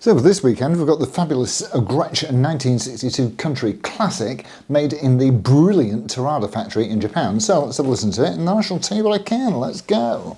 So for this weekend we've got the fabulous Gretsch 1962 country classic made in the brilliant Terada Factory in Japan. So let's have a listen to it and I shall tell you what I can. Let's go.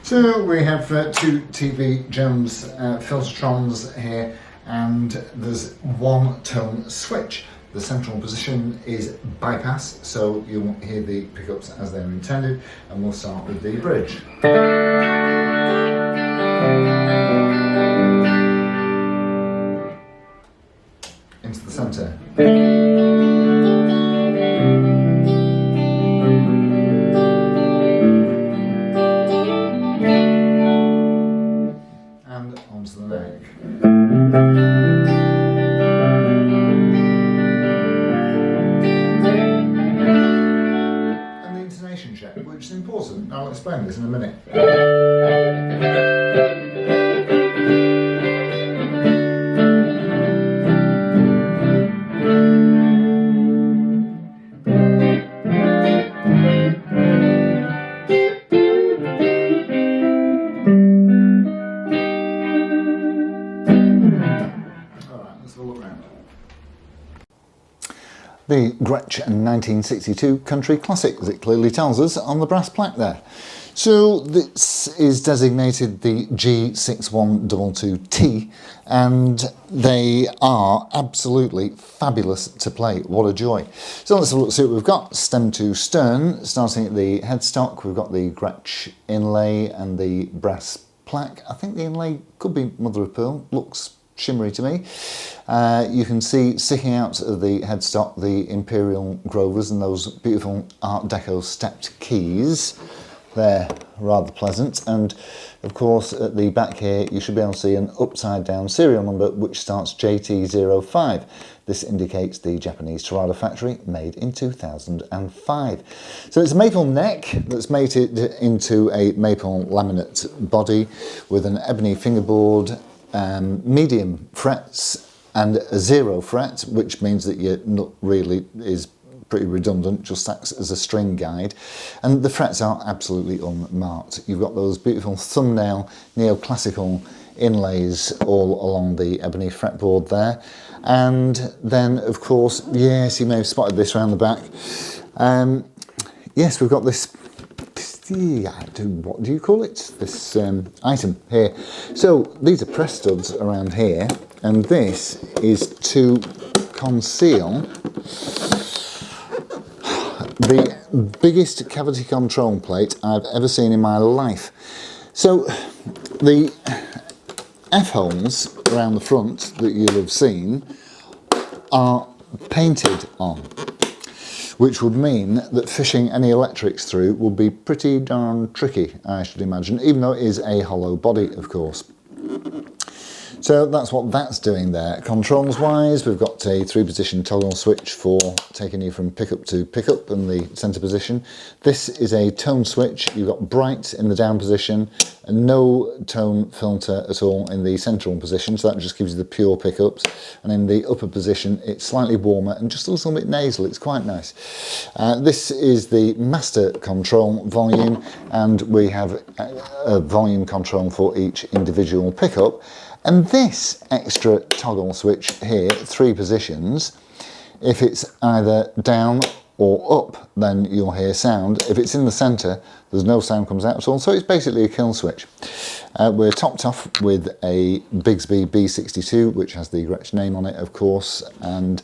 So we have two TV Jones filtertrons here, and there's one tone switch. The central position is bypass, so you'll hear the pickups as they're intended, and we'll start with the bridge. Into the centre. And onto the neck. And the intonation check, which is important. I'll explain this in a minute. The Gretsch 1962 country classic, as it clearly tells us on the brass plaque there. So this is designated the G6122T, and they are absolutely fabulous to play. What a joy. So let's have a look, see what we've got. Stem to stern, starting at the headstock, we've got the Gretsch inlay and the brass plaque. I think the inlay could be mother of pearl, looks shimmery to me. You can see sticking out of the headstock the Imperial Grovers and those beautiful Art Deco stepped keys. They're rather pleasant, and of course at the back here you should be able to see an upside down serial number which starts JT05. This indicates the Japanese Terada Factory, made in 2005. So it's a maple neck that's mated into a maple laminate body with an ebony fingerboard, medium frets and a 0 fret, which means that your nut really is pretty redundant, just acts as a string guide, and the frets are absolutely unmarked. You've got those beautiful thumbnail neoclassical inlays all along the ebony fretboard there. And then, of course, yes, you may have spotted this around the back. Yes, we've got this, what do you call it? This item here. So these are press studs around here, and this is to conceal the biggest cavity control plate I've ever seen in my life. So the F-holes around the front that you'll have seen are painted on, which would mean that fishing any electrics through would be pretty darn tricky, I should imagine, even though it is a hollow body, of course. So that's what that's doing there. Controls wise, we've got a 3-position toggle switch for taking you from pickup to pickup in the centre position. This is a tone switch. You've got bright in the down position and no tone filter at all in the central position, so that just gives you the pure pickups. And in the upper position, it's slightly warmer and just a little bit nasal. It's quite nice. This is the master control volume, and we have a volume control for each individual pickup. And this extra toggle switch here, 3 positions, if it's either down or up, then you'll hear sound. If it's in the centre, there's no sound comes out at all, so it's basically a kill switch. We're topped off with a Bigsby B62, which has the Gretsch name on it, of course, and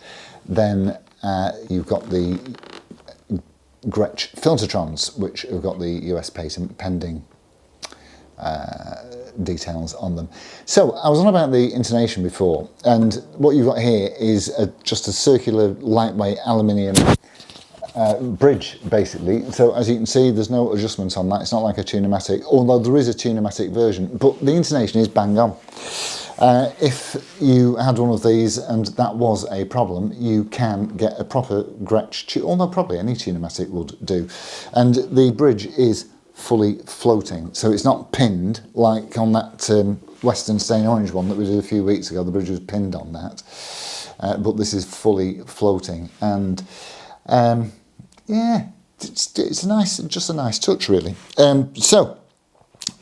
then you've got the Gretsch Filtertrons, which have got the US patent pending details on them. So I was on about the intonation before, and what you've got here is just a circular lightweight aluminium bridge, basically. So as you can see, there's no adjustment on that. It's not like a Tune-o-matic, although there is a Tune-o-matic version, but the intonation is bang on. If you had one of these and that was a problem, you can get a proper Gretsch, although probably any Tune-o-matic would do. And the bridge is fully floating, so it's not pinned like on that Western Stain Orange one that we did a few weeks ago. The bridge was pinned on that, but this is fully floating, and yeah, it's a nice, just a nice touch, really. So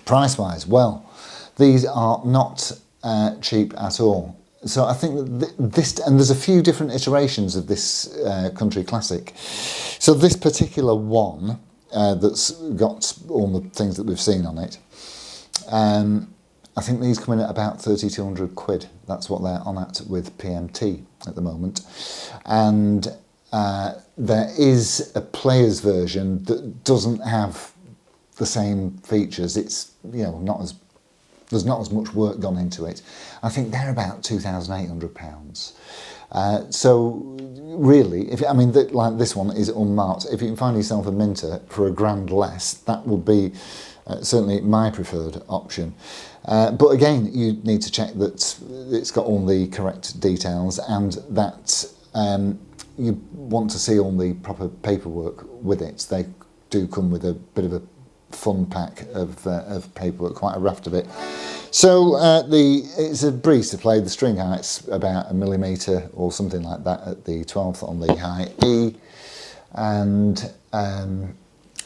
price wise, well, these are not cheap at all. So I think that this, and there's a few different iterations of this country classic. So this particular one, that's got all the things that we've seen on it. I think these come in at about 3,200 quid. That's what they're on at with PMT at the moment. And there is a player's version that doesn't have the same features. It's, you know, there's not as much work gone into it. I think they're about £2,800. So really, like this one is unmarked. If you can find yourself a Minter for £1,000 less, that would be certainly my preferred option. But again, you need to check that it's got all the correct details, and that you want to see all the proper paperwork with it. They do come with a bit of a fun pack of paperwork, quite a raft of it. So it's a breeze to play. The string height's about 1 millimetre or something like that at the 12th on the high E, and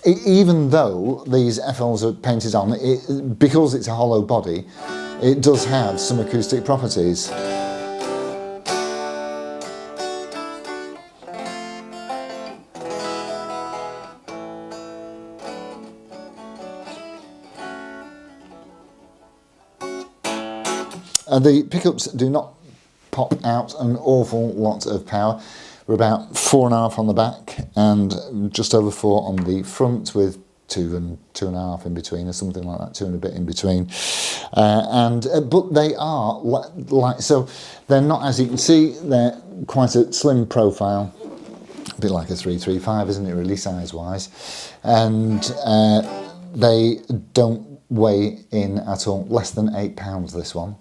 even though these FLs are painted on, because it's a hollow body, it does have some acoustic properties. The pickups do not pop out an awful lot of power. We're about 4.5 on the back and just over 4 on the front, with 2 and 2.5 in between, or something like that, 2 and a bit in between. But they are like, so they're not, as you can see, they're quite a slim profile, a bit like a 335, isn't it, really, size-wise, and they don't weigh in at all. Less than £8, this one.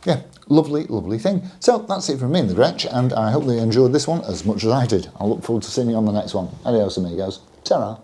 Yeah, lovely, lovely thing. So that's it from me in the Gretsch, and I hope that you enjoyed this one as much as I did. I look forward to seeing you on the next one. Adios, amigos. Ta-ra.